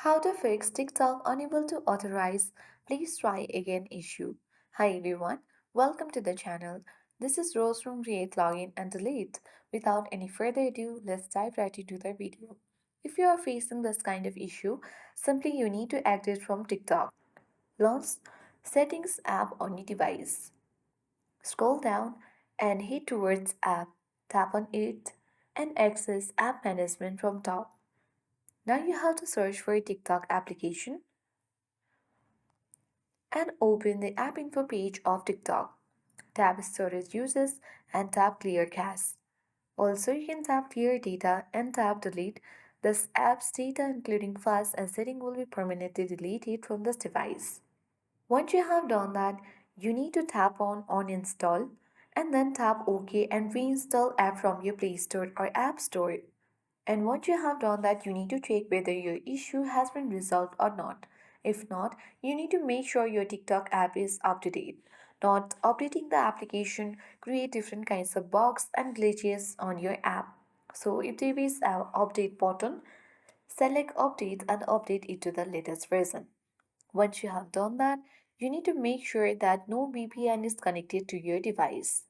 How to fix TikTok unable to authorize please try again issue. Hi everyone, welcome to the channel. This is Rose from Create Login and Delete. Without any further ado, let's dive right into the video. If you are facing this kind of issue, simply you need to exit from TikTok. Launch Settings app on your device. Scroll down and head towards app. Tap on it and access app management from top. Now you have to search for a TikTok application and open the app info page of TikTok. Tap storage uses and tap clear cache. Also, you can tap clear data and tap delete. This app's data, including files and setting, will be permanently deleted from this device. Once you have done that, you need to tap on uninstall and then tap OK and reinstall app from your Play Store or App Store. And once you have done that, you need to check whether your issue has been resolved or not. If not, you need to make sure your TikTok app is up to date. Not updating the application create different kinds of bugs and glitches on your app. So if there is an update button, select update and update it to the latest version. Once you have done that, you need to make sure that no VPN is connected to your device.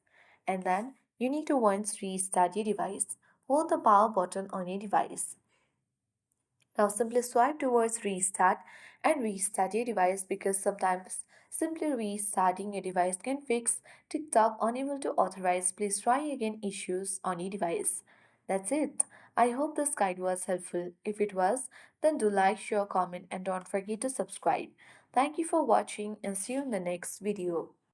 And then you need to once restart your device. Hold the power button on your device. Now simply swipe towards restart and restart your device because sometimes simply restarting your device can fix TikTok unable to authorize please try again issues on your device. That's it. I hope this guide was helpful. If it was, then do like, share, comment and don't forget to subscribe. Thank you for watching and see you in the next video.